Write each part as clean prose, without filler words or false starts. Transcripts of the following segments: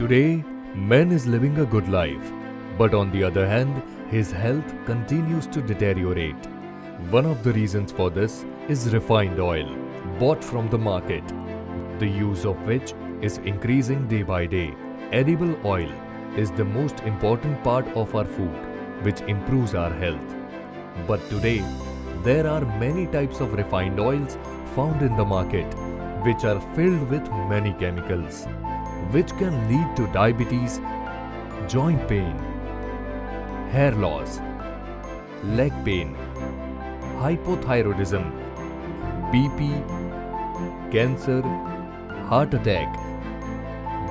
Today, man is living a good life, but on the other hand, his health continues to deteriorate. One of the reasons for this is refined oil, bought from the market, the use of which is increasing day by day. Edible oil is the most important part of our food, which improves our health. But today, there are many types of refined oils found in the market, which are filled with many chemicals, which can lead to diabetes, joint pain, hair loss, leg pain, hypothyroidism, BP, cancer, heart attack,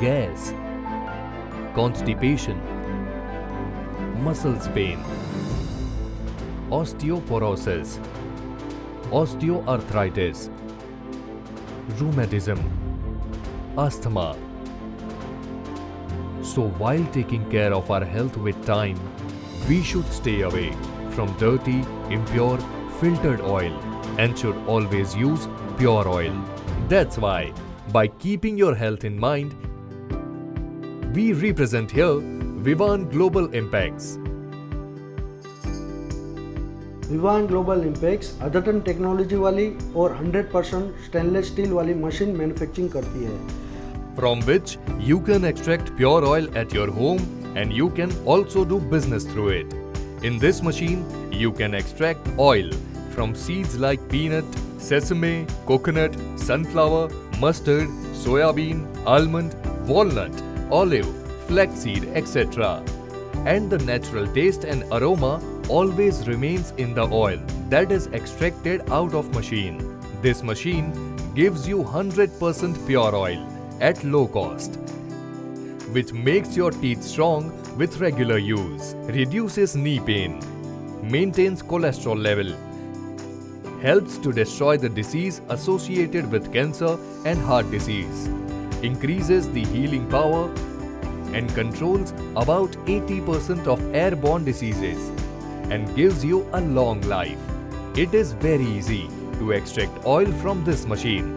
gas, constipation, muscles pain, osteoporosis, osteoarthritis, rheumatism, asthma. So while taking care of our health with time, we should stay away from dirty, impure, filtered oil and should always use pure oil. That's why, by keeping your health in mind, we represent here Vivan Global Impacts. Vivan global impacts अद्यतन technology वाली और 100% stainless steel वाली machine manufacturing करती है, from which you can extract pure oil at your home and you can also do business through it. In this machine, you can extract oil from seeds like peanut, sesame, coconut, sunflower, mustard, soybean, almond, walnut, olive, flaxseed, etc. And the natural taste and aroma always remains in the oil that is extracted out of machine. This machine gives you 100% pure oil at low cost, which makes your teeth strong with regular use, reduces knee pain, maintains cholesterol level, helps to destroy the disease associated with cancer and heart disease, increases the healing power and controls about 80% of airborne diseases and gives you a long life. It is very easy to extract oil from this machine.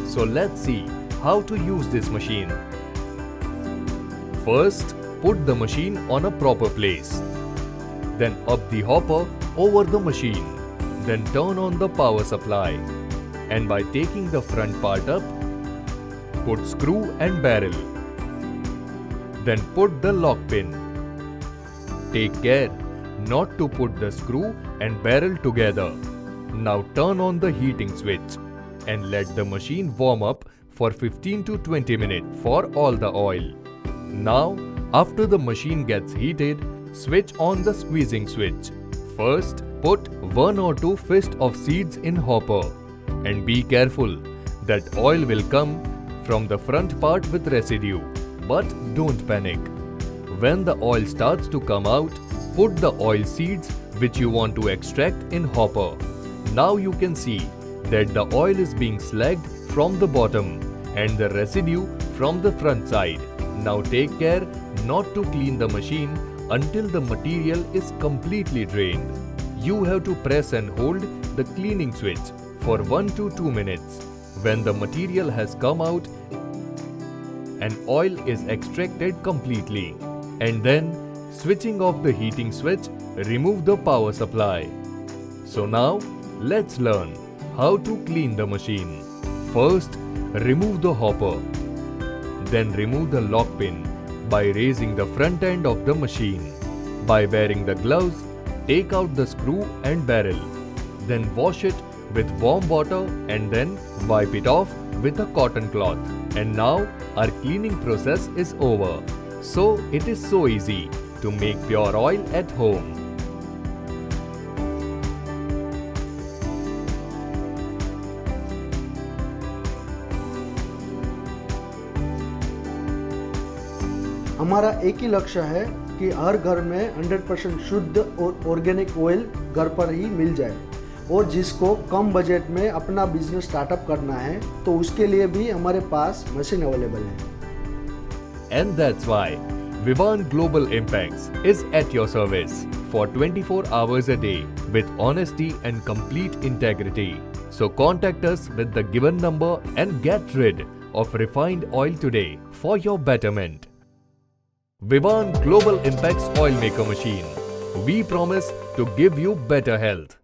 So let's see how to use this machine. First, put the machine on a proper place. Then up the hopper over the machine. Then turn on the power supply. And by taking the front part up, put screw and barrel. Then put the lock pin. Take care not to put the screw and barrel together. Now turn on the heating switch and let the machine warm up for 15 to 20 minutes for all the oil. Now, after the machine gets heated, switch on the squeezing switch. First, put 1 or 2 fist of seeds in hopper and be careful that oil will come from the front part with residue. But don't panic. When the oil starts to come out, put the oil seeds which you want to extract in hopper. Now you can see that the oil is being slagged from the bottom and the residue from the front side. Now take care not to clean the machine until the material is completely drained. You have to press and hold the cleaning switch for 1 to 2 minutes. When the material has come out and oil is extracted completely, and then switching off the heating switch, remove the power supply. So now let's learn how to clean the machine. First, remove the hopper. Then remove the lock pin by raising the front end of the machine. By wearing the gloves, take out the screw and barrel. Then wash it with warm water and then wipe it off with a cotton cloth. And now our cleaning process is over. So it is so easy to make pure oil at home. हमारा एक ही लक्ष्य है कि हर घर में 100% शुद्ध और organic oil घर पर ही मिल जाए, और जिसको कम बजट में अपना बिजनेस स्टार्टअप करना है तो उसके लिए भी हमारे पास मशीन अवेलेबल है. And that's why Vivan Global Impacts is at your service for 24 hours a day with honesty and complete integrity. So contact us with the given number and get rid of refined oil today for your betterment. Vivan Global Impacts Oil Maker Machine. We promise to give you better health.